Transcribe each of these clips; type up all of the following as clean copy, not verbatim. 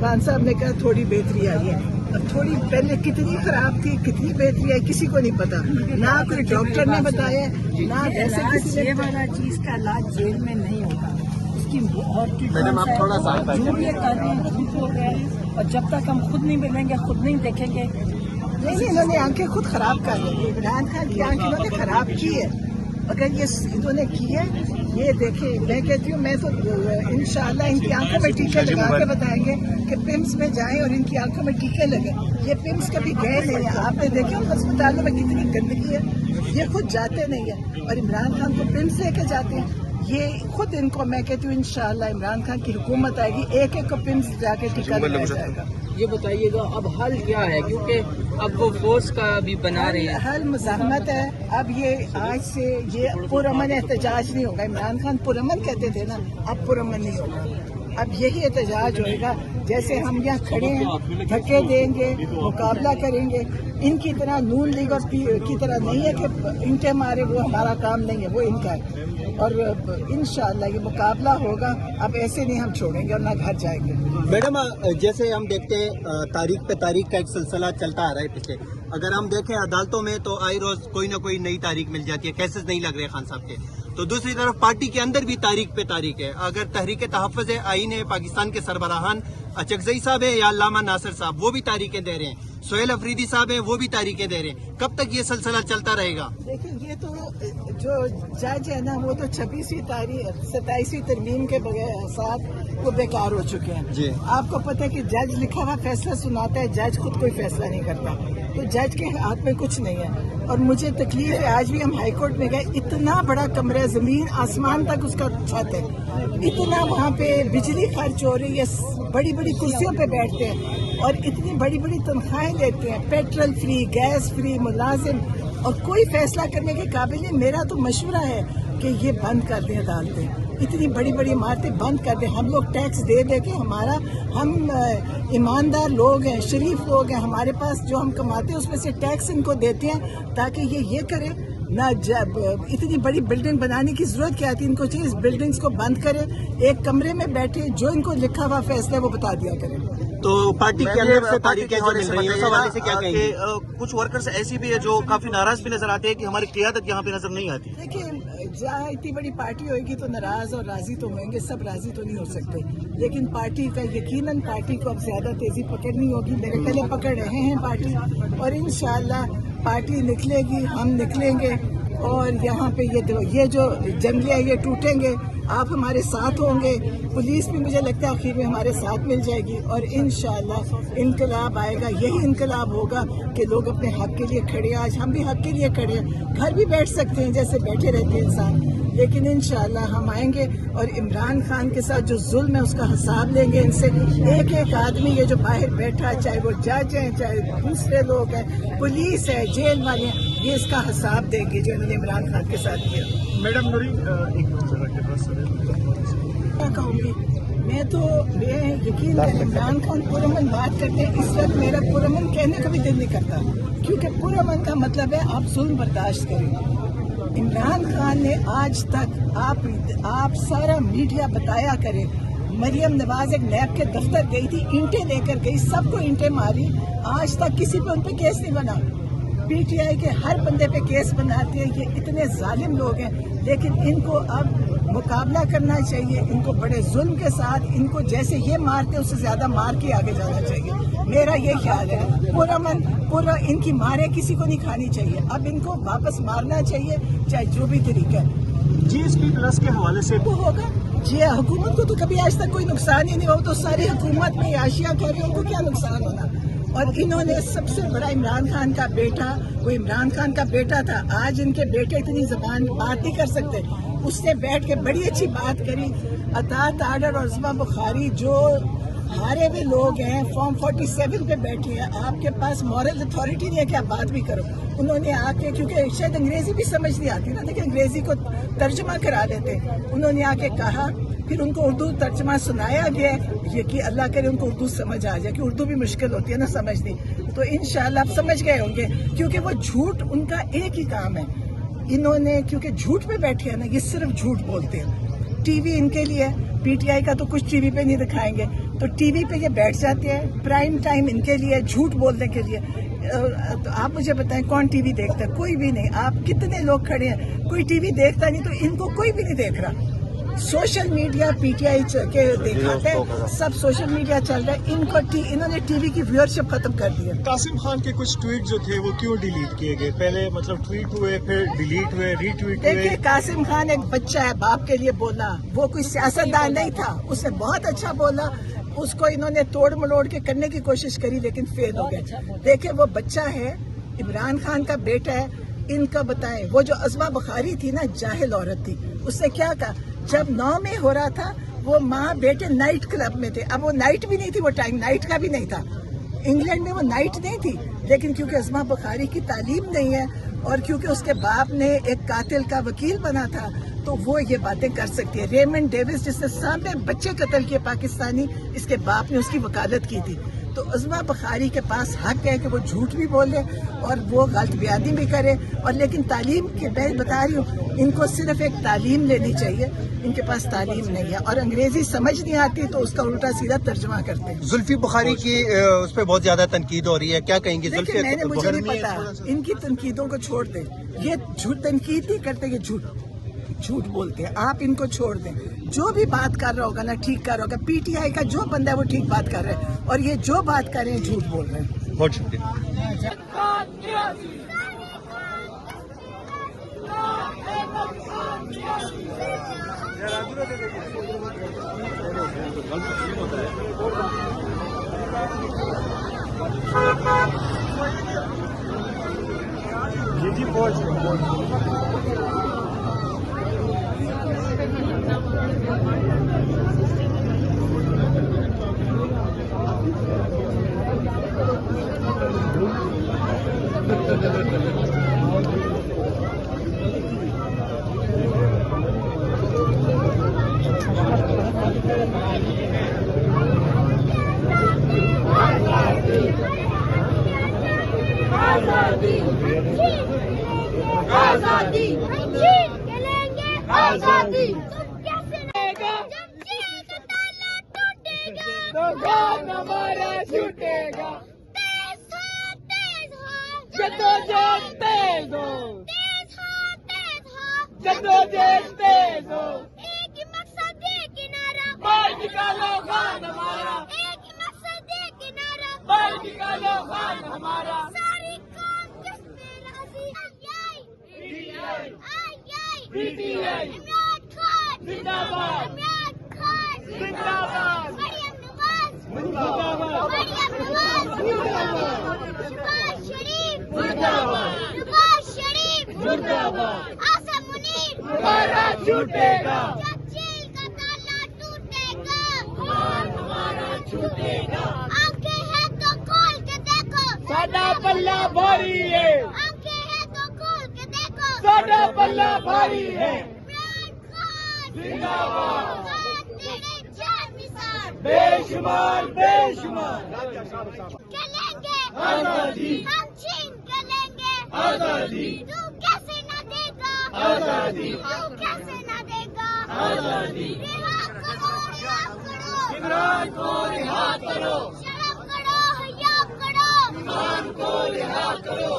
खान साहब ने कहा थोड़ी बेहतरी आई है। अब थोड़ी पहले कितनी खराब थी, कितनी बेहतरी आई किसी को नहीं पता, ना कोई डॉक्टर ने बताया, ना ऐसे किसी ने। ये वाला चीज का इलाज जेल में नहीं होगा। उसकी और मैडम आप थोड़ा सा जो भी ये कर रहे हैं झूठ हो गया है, और जब तक हम खुद नहीं मिलेंगे, खुद नहीं देखेंगे। नहीं, इन्होंने आंखें खुद खराब कर ली। इमरान खान की आंखें इन्होंने खराब की है। अगर ये इन्होंने की है, ये देखे, मैं कहती हूँ, मैं तो इंशाल्लाह इनकी आंखों में टीके लगा के बताएंगे कि पिम्स में जाएं और इनकी आंखों में टीके लगे। ये पिम्स कभी गए नहीं है। आपने देखे उन अस्पतालों में कितनी गंदगी है, ये खुद जाते नहीं है और इमरान खान को पिम्स लेके जाते हैं। ये खुद इनको, मैं कहती हूँ इंशाल्लाह इमरान खान की हुकूमत आएगी, एक एक को पिम्स जाके टीका लगाया जाएगा। ये बताइएगा अब हल क्या है, क्योंकि अब वो फोर्स का भी बना रहे हैं। हल मुज़ाहमत है। अब ये आज से ये पुरअमन एहतजाज नहीं होगा। इमरान खान पुरअमन कहते थे ना, अब पुरअमन नहीं होगा। अब यही एहतजाज होएगा। जैसे हम यहाँ खड़े हैं, धक्के देंगे, मुकाबला करेंगे। इनकी तरह नून लीग और की तरह नहीं है कि इंटे मारे, वो हमारा काम नहीं है, वो इनका है। और इंशाअल्लाह ये मुकाबला होगा। अब ऐसे नहीं हम छोड़ेंगे और ना घर जाएंगे। मैडम जैसे हम देखते हैं तारीख पे तारीख का एक सिलसिला चलता आ रहा है पिछले। अगर हम देखें अदालतों में तो आई रोज कोई ना कोई नई तारीख मिल जाती है, केसेस नहीं लग रहे खान साहब के। तो दूसरी तरफ पार्टी के अंदर भी तारीख पे तारीख है। अगर तहरीक तहफ़्फ़ुज़ आईन है, पाकिस्तान के सरबराहान अचकज़ई साहब है या अल्लामा नासिर साहब, वो भी तारीखें दे रहे हैं। सोहेल अफरीदी साहब है, वो भी तारीखें दे रहे हैं। कब तक ये सिलसिला चलता रहेगा? देखिए, ये तो जो जज है ना, वो तो 27वीं तरमीम के बगैर साथ वो बेकार हो चुके हैं जी। आपको पता है कि जज लिखा हुआ फैसला सुनाता है, जज खुद कोई फैसला नहीं करता, तो जज के हाथ में कुछ नहीं है। और मुझे तकलीफ है, आज भी हम हाई कोर्ट में गए, इतना बड़ा कमरा, जमीन आसमान तक उसका छत है, इतना वहाँ पे बिजली खर्च हो रही है, बड़ी बड़ी कुर्सियों पे बैठते हैं और इतनी बड़ी बड़ी तनख्वाहें लेते हैं, पेट्रोल फ्री, गैस फ्री, मुलाजिम, और कोई फैसला करने के काबिल नहीं। मेरा तो मशवरा है कि ये बंद कर दें अदालतें, इतनी बड़ी बड़ी इमारतें बंद कर दें। हम लोग टैक्स दे दे के हम ईमानदार लोग हैं, शरीफ लोग हैं, हमारे पास जो हम कमाते हैं उसमें से टैक्स इनको देते हैं ताकि ये करें ना। जब इतनी बड़ी बिल्डिंग बनाने की जरूरत क्या थी, इनको चाहिए इस बिल्डिंग्स को बंद करें, एक कमरे में बैठे, जो इनको लिखा हुआ फैसला है वो बता दिया करें। तो पार्टी के अंदर से तारीखें जो मिल रही है, उस हवाले से क्या कहेंगे? कुछ वर्कर्स ऐसी भी है जो काफी नाराज भी नजर आते हैं कि हमारी क़ियादत यहाँ पे नजर नहीं आती। देखिए, जहाँ इतनी बड़ी पार्टी होगी तो नाराज और राजी तो होंगे, सब राजी तो नहीं हो सकते, लेकिन पार्टी का यकीनन पार्टी को अब ज्यादा तेजी पकड़नी होगी। मेरे पहले पकड़ रहे हैं पार्टी, और इंशाअल्लाह पार्टी निकलेगी, हम निकलेंगे, और यहाँ पे ये जो जंगले ये टूटेंगे। आप हमारे साथ होंगे, पुलिस भी मुझे लगता है आखिर में हमारे साथ मिल जाएगी, और इंशाअल्लाह इनकलाब आएगा। यही इनकलाब होगा कि लोग अपने हक के लिए खड़े हैं। आज हम भी हक के लिए खड़े हैं, घर भी बैठ सकते हैं जैसे बैठे रहते हैं इंसान, लेकिन इंशाअल्लाह हम आएंगे और इमरान खान के साथ जो जुल्म है उसका हिसाब लेंगे इनसे। एक एक आदमी ये जो बाहर बैठा है, चाहे वो जज हैं, चाहे दूसरे लोग हैं, पुलिस है, जेल वाले हैं, ये इसका हिसाब देंगे जो इन्होंने इमरान खान के साथ किया। मैडम क्या कहूँगी मैं यकीन है इमरान खान पुरअमन बात करते हैं। इस वक्त मेरा पुरअमन कहने का भी दिल नहीं करता, क्योंकि पुरअमन का मतलब है आप जुल्म बर्दाश्त करें। इमरान खान ने आज तक आप सारा मीडिया बताया करें, मरियम नवाज एक नैब के दफ्तर गई थी, ईंटें लेकर गई, सबको ईंटें मारी, आज तक किसी पे उन पे केस नहीं बना। पीटीआई के हर बंदे पे केस बनाते हैं, ये इतने जालिम लोग हैं। लेकिन इनको अब मुकाबला करना चाहिए, इनको बड़े जुल्म के साथ, इनको जैसे ये मारते उससे ज्यादा मार के आगे जाना चाहिए। मेरा ये ख्याल है, पूरा इनकी मारे किसी को नहीं खानी चाहिए, अब इनको वापस मारना चाहिए, चाहे जो भी तरीका है। GSP+ के हवाले से वो होगा जी, हुकूमत को तो कभी आज तक कोई नुकसान ही नहीं हुआ, तो सारी हुकूमत में आशिया कर रही है, उनको क्या नुकसान होना। और इन्होंने सबसे बड़ा इमरान खान का बेटा, वो इमरान खान का बेटा था, आज इनके बेटे इतनी जबान बात नहीं कर सकते, उसने बैठ के बड़ी अच्छी बात करी। अतात आर्डर और उस्मा बुखारी जो हारे हुए लोग हैं, फॉर्म 47 पे बैठे हैं, आपके पास मॉरल अथॉरिटी नहीं है कि आप बात भी करो। उन्होंने आके, क्योंकि शायद अंग्रेजी भी समझ नहीं आती ना, देखिए अंग्रेजी को तर्जमा करा देते, उन्होंने आके कहा, फिर उनको उर्दू तर्जमा सुनाया गया, ये कि अल्लाह करे उनको उर्दू समझ आ जाए, कि उर्दू भी मुश्किल होती है ना समझनी, तो इंशाअल्लाह आप समझ गए होंगे, क्योंकि वो झूठ उनका एक ही काम है। इन्होंने क्योंकि झूठ पे बैठे हैं ना, ये सिर्फ झूठ बोलते हैं, टीवी इनके लिए है, पीटीआई का तो कुछ टीवी पे नहीं दिखाएंगे, तो टीवी पे ये बैठ जाते हैं, प्राइम टाइम इनके लिए, झूठ बोलने के लिए। तो आप मुझे बताएं कौन टीवी देखता है? कोई भी नहीं। आप कितने लोग खड़े हैं, कोई टीवी देखता नहीं, तो इनको कोई भी नहीं देख रहा। सोशल मीडिया पीटीआई के दिखाते हैं, सब सोशल मीडिया चल रहा है, इन्होंने टीवी की व्यूअरशिप खत्म कर दी है। कासिम खान के कुछ ट्वीट जो थे वो क्यों डिलीट किए गए? पहले मतलब ट्वीट हुए, फिर डिलीट हुए, रीट्वीट हुए। देखिए, कासिम खान एक बच्चा है, बाप के लिए बोला, वो कोई सियासतदान नहीं था, उसने बहुत अच्छा बोला, उसको इन्होंने तोड़ मरोड़ के करने की कोशिश करी लेकिन फेल हो गए। देखिए, वो बच्चा है, इमरान खान का बेटा है, इनका बताएं। वो जो अज़मा बुखारी थी ना, जाहिल औरत थी, उसने क्या कहा, जब 9 में हो रहा था, वो माँ बेटे नाइट क्लब में थे। अब वो नाइट भी नहीं थी, वो टाइम नाइट का भी नहीं था, इंग्लैंड में वो नाइट नहीं थी, लेकिन क्योंकि अज़मा बुखारी की तालीम नहीं है और क्योंकि उसके बाप ने एक कातिल का वकील बना था, तो वो ये बातें कर सकती है। रेमंड डेविस जिसने सामने बच्चे कत्ल किए पाकिस्तानी, इसके बाप ने उसकी वकालत की थी। तो अज़मा बुखारी के पास हक है कि वो झूठ भी बोले और वो गलत बयानी भी करे, और लेकिन तालीम के, मैं बता रही हूँ, इनको सिर्फ एक तालीम लेनी चाहिए, इनके पास तालीम नहीं है और अंग्रेजी समझ नहीं आती तो उसका उल्टा सीधा तर्जुमा करते हैं। जुल्फी बुखारी की उस पर बहुत ज्यादा तनकीद हो रही है, क्या कहेंगे? देखिए, मुझे नहीं पता, इनकी तनकीदों को छोड़ दें, ये झूठ तनकीद नहीं करते, ये झूठ बोलते हैं, आप इनको छोड़ दें। जो भी बात कर रहा होगा ना, ठीक कर रहा होगा, पीटीआई का जो बंदा है वो ठीक बात कर रहा है, और ये जो बात कर रहे हैं झूठ बोल रहे हैं। बहुत शुक्रिया। आजादी छीन के लेंगे, आजादी कैसे लेगा? जब जेल का ताला टूटेगा तो जान हमारा छूटेगा। तेज हो जद्दोजहद, तेज हो जद्दोजहद, तेज हो। एक ही मकसद है किनारा, बाहर निकालो खान हमारा। एक ही मकसद है किनारा, बाहर निकालो खान हमारा। सारी कौम किस पे राजी? पीटीआई इमरान खान जिंदाबाद, इमरान खान जिंदाबाद, मरियम नवाज जिंदाबाद, मरियम नवाज जिंदाबाद, नवाज शरीफ जिंदाबाद, नवाज शरीफ जिंदाबाद, आसम मुनीर हमारा छूटेगा। जब जेल का ताला टूटेगा, खान हमारा छूटेगा। आंखें हैं तो खोल के देखो, साडा पल्ला भारी है। साडा पल्ला भारी है। इमरान खान जिंदाबाद, तेरे चार मिसाल बेशुमार बेशुमार। के लेंगे आजादी, हम छीन के लेंगे आजादी। तू कैसे न देगा आजादी, तू कैसे न देगा आजादी। रिहा करो इमरान को, रिहा करो शर्म करो, हया करो इमरान को, रिहा करो।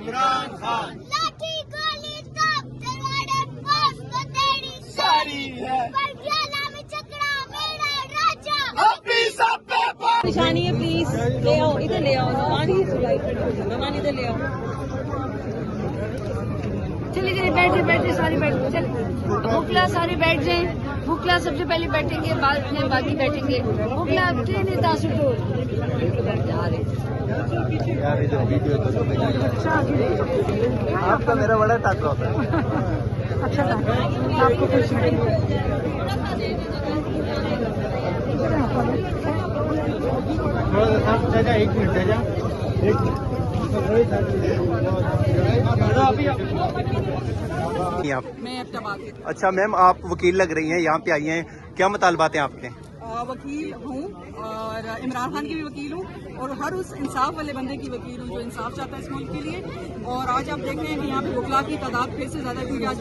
इमरान खान लाठी गोली तब तलवारें पास को तेरी सारी है, पर ग्याला में चकरा मेरा राजा अभी सब पे निशानी है। प्लीज ले आओ, इधर ले आओ, मेहमान इधर ले आओ। चलिए चलिए, बैठ जाए सारे बैठ चल। बुकला सारे बैठ जाए, बुकला सबसे पहले बैठेंगे, बाद में बाकी बैठेंगे। बुकला ट्रेन है तासुटो जा रहे। आपका मेरा बड़ा टाकरा होता है। अच्छा था, आपको कुछ नहीं। एक मिनट आप। अच्छा मैम, आप वकील लग रही हैं, यहाँ पे आई हैं, क्या मुतालबात हैं आपके? वकील हूँ और इमरान खान की भी वकील हूँ और हर उस इंसाफ वाले बंदे की वकील हूँ जो इंसाफ चाहता है इस मुल्क के लिए। और आज आप देख रहे हैं कि यहाँ पे वकला की तादाद फिर से ज़्यादा है, क्योंकि आज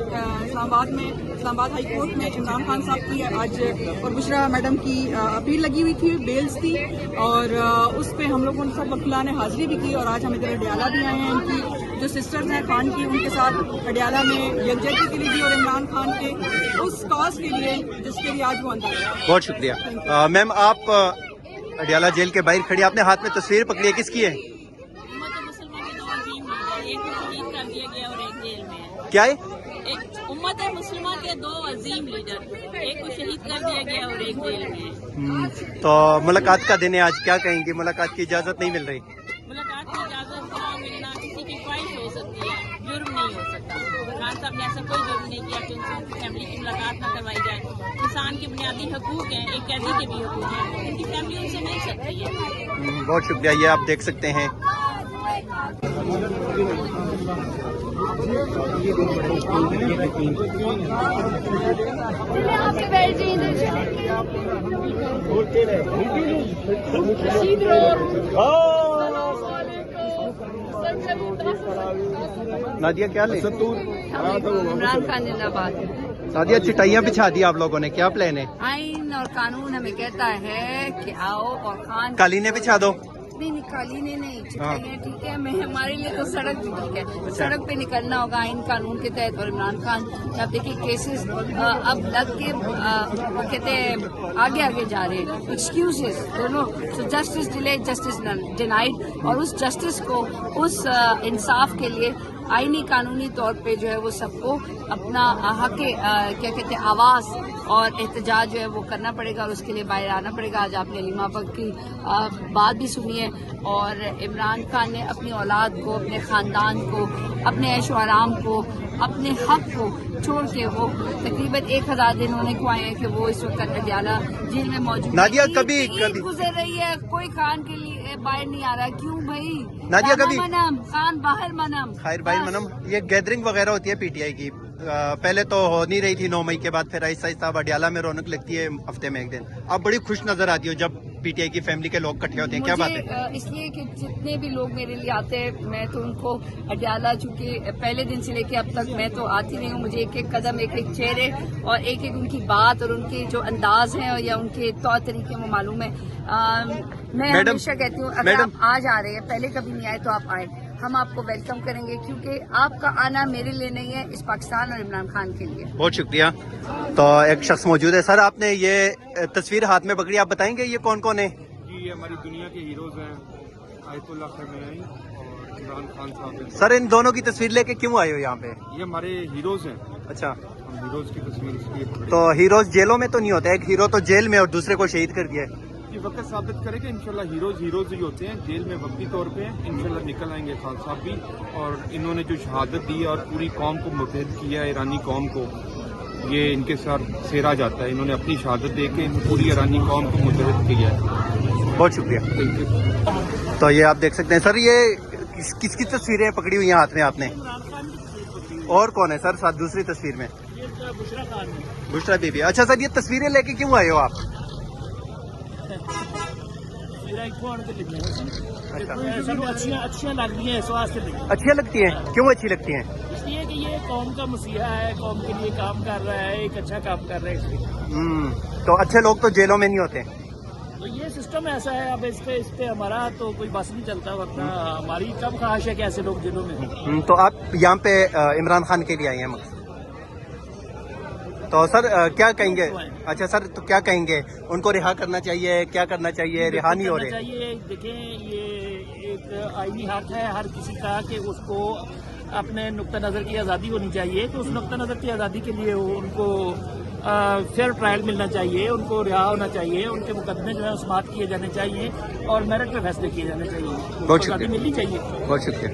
इस्लामाबाद हाई कोर्ट में इमरान खान साहब की आज और बुशरा मैडम की अपील लगी हुई थी, बेल्स थी, और उस पर हम लोगों ने सब वकला ने हाजिरी भी की। और आज हम इधर अडियाला भी आए हैं, इनकी जो सिस्टर्स हैं खान की, उनके साथ अडियाला में यकजहती के लिए भी और इमरान खान के उस कॉज के लिए जिसके लिए आज वो अंदर है। बहुत शुक्रिया। मैम, आप अडियाला जेल के बाहर खड़ी, आपने हाथ में तस्वीर पकड़ी है, किसकी है? क्या है? एक उम्मत मुसलमान के दो अजीम लीडर, एक को शहीद कर दिया गया और एक जेल में। तो मुलाकात का दिन है आज, क्या कहेंगे? मुलाकात की इजाजत नहीं मिल रही। मुलाकात की इजाजत ना मिलना किसी की ख्वाहिश हो सकती है, जुर्म नहीं हो सकता। खान साहब ने ऐसा कोई जुर्म नहीं किया कि उनकी फैमिली की मुलाकात ना करवाई जाए। इंसान के बुनियादी हकूक हैं, एक कैदी के भी हकूक हैं, उनकी फैमिली उनसे मिल सकती है। बहुत शुक्रिया। ये आप देख सकते हैं नादिया, क्या ले? इमरान खान जिंदाबाद। नादिया, चिटाइयाँ बिछा दी आप लोगों ने, क्या प्लान है? आइन और कानून हमें कहता है कि आओ और खान कालीने बिछा दो। नहीं, कालीने नहीं, चिटाइयाँ ठीक है, मैं हमारे लिए तो सड़क भी ठीक है। सड़क पे निकलना होगा आइन कानून के तहत। और इमरान खान, आप देखिए केसेस अब लग के वो कहते हैं आगे जा रहे हैं, एक्सक्यूजेस दोनों। सो जस्टिस डिले, जस्टिस डिनाइड। और उस जस्टिस को, उस इंसाफ के लिए आईनी कानूनी तौर पे जो है वो सबको अपना हक क्या कहते हैं आवाज़ और एहतजाज जो है वो करना पड़ेगा और उसके लिए बाहर आना पड़ेगा। आज आपने अलीमा बग की बात भी सुनी है। और इमरान खान ने अपनी औलाद को, अपने ख़ानदान को, अपने ऐशो आराम को, अपने हक को छोड़ के वो तकरीबन 1000 दिन होने को आए हैं कि वो इस वक्त अडियाला जेल में मौजूद। नादिया, कभी गुजर रही है, कोई खान के लिए बाहर नहीं आ रहा, क्यों भाई? नादिया, कभी मनम खान बाहर मनम खैर बाहर मनम। ये गैदरिंग वगैरह होती है पीटीआई की, पहले तो हो नहीं रही थी 9 मई के बाद, फिर आहिस्ता आहिस्ता अडियाला में रौनक लगती है हफ्ते में एक दिन। आप बड़ी खुश नजर आती हो जब पीटीआई की फैमिली के लोग इकट्ठे होते हैं, क्या बात है? इसलिए कि जितने भी लोग मेरे लिए आते हैं, मैं तो उनको अडियाला, चूंकि पहले दिन से लेके अब तक मैं तो आती नहीं हूँ, मुझे एक एक कदम, एक एक चेहरे और एक एक उनकी बात और उनके जो अंदाज हैं या उनके तौर तरीके वो मालूम है। मैं हमेशा कहती हूँ अगर आप आज आ रहे हैं, पहले कभी नहीं आए तो आप आए, हम आपको वेलकम करेंगे, क्योंकि आपका आना मेरे लिए नहीं है, इस पाकिस्तान और इमरान खान के लिए। बहुत शुक्रिया। तो एक शख्स मौजूद है। सर, आपने ये तस्वीर हाथ में पकड़ी, आप बताएंगे ये कौन कौन है? जी, ये हमारी दुनिया के हीरोज हैं, आयतुल्लाह खमेनी और इमरान खान साहब। सर, इन दोनों की तस्वीर लेके क्यों आए हो यहाँ पे? ये हमारे हीरोज हैं। अच्छा, हम हीरोज की तस्वीर इसलिए। तो हीरोज जेलों में तो नहीं होता, एक हीरो तो जेल में और दूसरे को शहीद कर दिया है। ये वक्त साबित करेगा इंशाल्लाह हीरोज ही होते हैं, जेल में वक्ती तौर पे इंशाल्लाह निकल आएंगे खान साहब भी। और इन्होंने जो शहादत दी और पूरी कौम को मुत्तहिद किया, ईरानी कौम को, ये इनके साथ सेरा जाता है। इन्होंने अपनी शहादत दे के पूरी ईरानी कौम को मुत्तहिद किया है। बहुत शुक्रिया। तो ये आप देख सकते हैं। सर, ये किसकी तस्वीरें पकड़ी हुई हैं हाथ में आपने? और कौन है सर साथ दूसरी तस्वीर में? बुशरा बीबी। अच्छा सर, ये तस्वीरें लेके क्यों आए हो आप? अच्छियाँ लगती हैं, इस वास्ते अच्छी लगती हैं। क्यों अच्छी लगती हैं? इसलिए कि ये कौम का मसीहा है, कौम के लिए काम कर रहा है, एक अच्छा काम कर रहा है। तो अच्छे लोग तो जेलों में नहीं होते, तो ये सिस्टम ऐसा है। अब इस पे हमारा तो कोई बस नहीं चलता, वरना हमारी कब ख्वाहिश है कि ऐसे लोग जेलों में। तो आप यहाँ पे इमरान खान के लिए आए हैं, तो सर क्या कहेंगे? अच्छा सर, तो क्या कहेंगे? उनको रिहा करना चाहिए, क्या करना चाहिए? रिहा नहीं हो रहे। चाहिए। देखें, ये एक आईनी हक है हर किसी का कि उसको अपने नुक्ता नज़र की आज़ादी होनी चाहिए। तो उस नुक्ता नज़र की आज़ादी के लिए उनको फेयर ट्रायल मिलना चाहिए, उनको रिहा होना चाहिए, उनके मुकदमे जो है समाप्त किए जाने चाहिए और मेरिट पे फैसले किए जाने चाहिए। बहुत शुक्रिया, मिलनी चाहिए। बहुत शुक्रिया।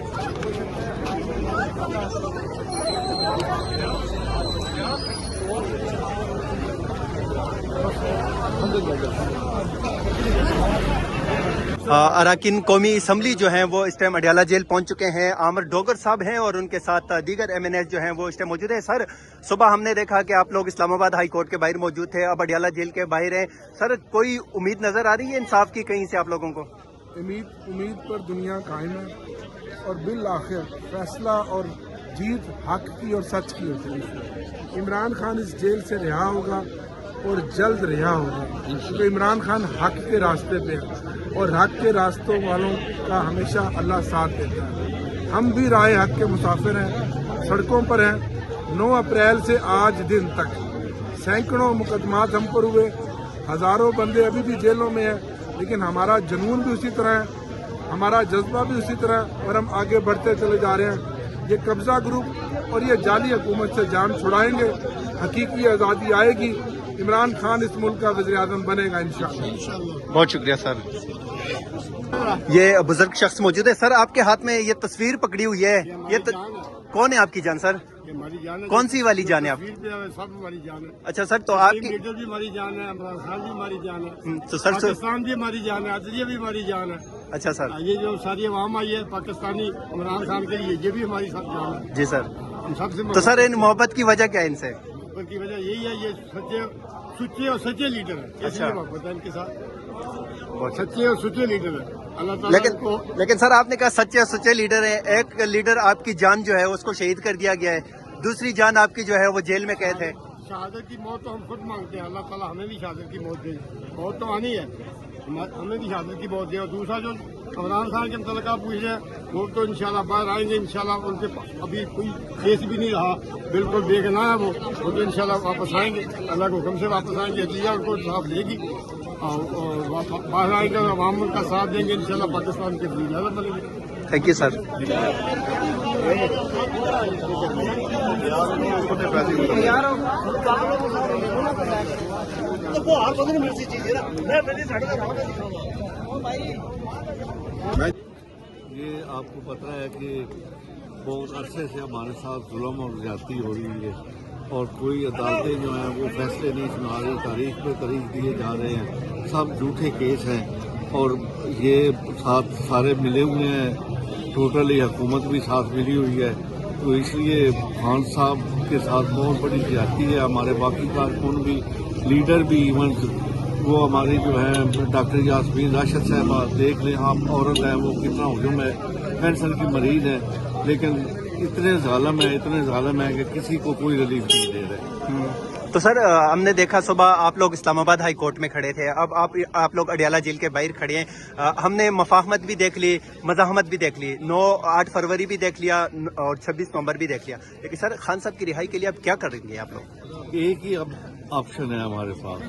अराकिन कौमी असम्बली जो हैं वो इस टाइम अडियाला जेल पहुंच चुके हैं। आमिर डोगर साहब हैं और उनके साथ दीगर MNS जो हैं वो इस टाइम मौजूद हैं। सर, सुबह हमने देखा कि आप लोग इस्लामाबाद हाई कोर्ट के बाहर मौजूद थे, अब अडियाला जेल के बाहर हैं। सर, कोई उम्मीद नजर आ रही है इंसाफ की कहीं से आप लोगों को? उम्मीद पर दुनिया कायम है और बिल आखिर फैसला और जीत हक की और सच की होती है। इमरान खान इस जेल से रिहा होगा और जल्द रिहा होगा, क्योंकि इमरान खान हक के रास्ते पे है और हक के रास्तों वालों का हमेशा अल्लाह साथ देता है। हम भी राह हक के मुसाफिर हैं, सड़कों पर हैं। 9 अप्रैल से आज दिन तक सैकड़ों मुकदमात हम पर हुए, हजारों बंदे अभी भी जेलों में हैं, लेकिन हमारा जुनून भी उसी तरह है, हमारा जज्बा भी उसी तरह है और हम आगे बढ़ते चले जा रहे हैं। ये कब्जा ग्रुप और ये जाली हुकूमत से जान छुड़ाएंगे, हकीकी आज़ादी आएगी, इमरान खान इस मुल्क का वज़ीर आज़म बनेगा इंशाअल्लाह। बहुत शुक्रिया सर। ये बुजुर्ग शख्स मौजूद है। सर, आपके हाथ में ये तस्वीर पकड़ी हुई है, ये कौन है आपकी जान? सर, कौन सी वाली जान है आप? सब हमारी जान है। अच्छा सर, तो आपकी लीडर भी हमारी जान है, इमरान खान भी हमारी जान है, तो सर पाकिस्तान भी हमारी जान है, अदलिया भी हमारी जान है। अच्छा सर, ये जो सारी अवाम आई है पाकिस्तानी इमरान खान के लिए, ये भी हमारी सब जान है। जी सर। हम सबसे तो सर, इन मोहब्बत की वजह क्या है इनसे? की वजह यही है, ये सच्चे और सच्चे लीडर है। अच्छा, मोहब्बत है इनके साथ, सच्चे और सच्चे लीडर है। अल्लाह ताला लेकिन सर, आपने कहा सच्चे और सच्चे लीडर है। एक लीडर आपकी जान जो है उसको शहीद कर दिया गया है, दूसरी जान आपकी जो है वो जेल में कैद है। शहादत की मौत तो हम खुद मांगते हैं, अल्लाह ताला हमें भी शहादत की मौत दे। मौत तो आनी है, हमें भी शहादत की मौत दे। और दूसरा जो इमरान खान के मुतल्लिक़ आप पूछ रहे हैं, वो तो इंशाल्लाह बाहर आएंगे, इंशाल्लाह उनके अभी कोई केस भी नहीं रहा, बिल्कुल बेगुनाह है वो तो इंशाल्लाह वापस आएंगे, अल्लाह के हुक्म से वापस आएंगे। अदलिया उनको इंसाफ देगी और बाहर आएंगे और अवाम उनका साथ देंगे, इंशाल्लाह पाकिस्तान के वज़ीर आज़म बनेंगे। Thank you sir. ये आपको पता है कि बहुत अरसे से हमारे साथ जुल्म और ज्यादती हो रही है और कोई अदालतें जो हैं वो फैसले नहीं सुना रही, तारीख पे तारीख दिए जा रहे हैं, सब झूठे केस हैं और ये साथ सारे मिले हुए हैं, टोटली हुकूमत भी साथ मिली हुई है। तो इसलिए खान साहब के साथ बहुत बड़ी ज्यादती है। हमारे बाकी कारकुन भी, लीडर भी, इवन वो हमारी जो है डॉक्टर यास्मीन राशिद साहबा, देख लें आप, औरत है, वो कितना हुजूम है, कैंसर की मरीज है, लेकिन इतने जालिम है कि किसी को कोई रिलीफ नहीं दे रहे। तो सर, हमने देखा सुबह आप लोग इस्लामाबाद हाई कोर्ट में खड़े थे, अब आप लोग अडियाला जेल के बाहर खड़े हैं। हमने मफाहमत भी देख ली, मज़ाहमत भी देख ली, 8 फरवरी भी देख लिया और 26 नवंबर भी देख लिया, लेकिन सर खान साहब की रिहाई के लिए अब क्या करेंगे आप लोग? एक ही अब ऑप्शन है हमारे पास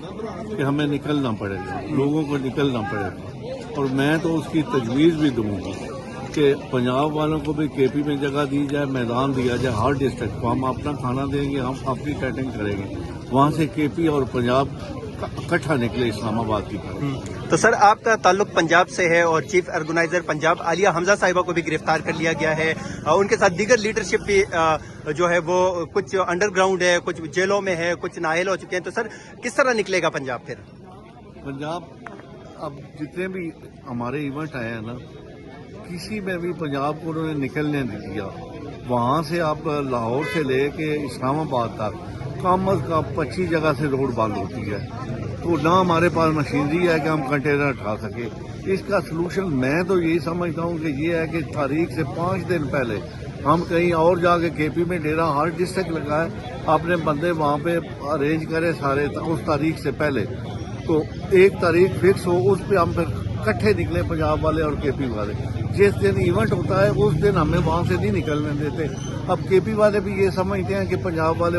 कि हमें निकलना पड़ेगा, लोगों को निकलना पड़ेगा और मैं तो उसकी तजवीज़ भी दूंगा कि पंजाब वालों को भी KP में जगह दी जाए, मैदान दिया जाए हर डिस्ट्रिक्ट को, हम अपना खाना देंगे, हम अपनी कैटरिंग करेंगे, वहाँ से KP और पंजाब इकट्ठा निकले इस्लामाबाद की तरफ। तो सर, आपका ताल्लुक पंजाब से है और चीफ ऑर्गेनाइजर पंजाब आलिया हमजा साहिबा को भी गिरफ्तार कर लिया गया है, उनके साथ दीगर लीडरशिप भी जो है वो कुछ अंडरग्राउंड है, कुछ जेलों में है, कुछ नाअहल हो चुके हैं। तो सर, किस तरह निकलेगा पंजाब फिर? पंजाब अब जितने भी हमारे इवेंट आए हैं ना, किसी में भी पंजाब को उन्होंने निकलने नहीं दिया। वहाँ से आप लाहौर से लेके इस्लामाबाद तक कम अज कम 25 जगह से रोड बंद होती है, तो ना हमारे पास मशीनरी है कि हम कंटेनर उठा सके। इसका सलूशन मैं तो यही समझता हूँ कि ये है कि तारीख से 5 दिन पहले हम कहीं और जाके KP में डेरा हर डिस्ट्रिक्ट लगाए, अपने बंदे वहाँ पे अरेंज करें सारे उस तारीख से पहले, तो एक तारीख फिक्स हो, उस पर हम फिर इकट्ठे निकले पंजाब वाले और KP वाले। जिस दिन इवेंट होता है उस दिन हमें वहाँ से नहीं निकलने देते। अब KP वाले भी ये समझते हैं कि पंजाब वाले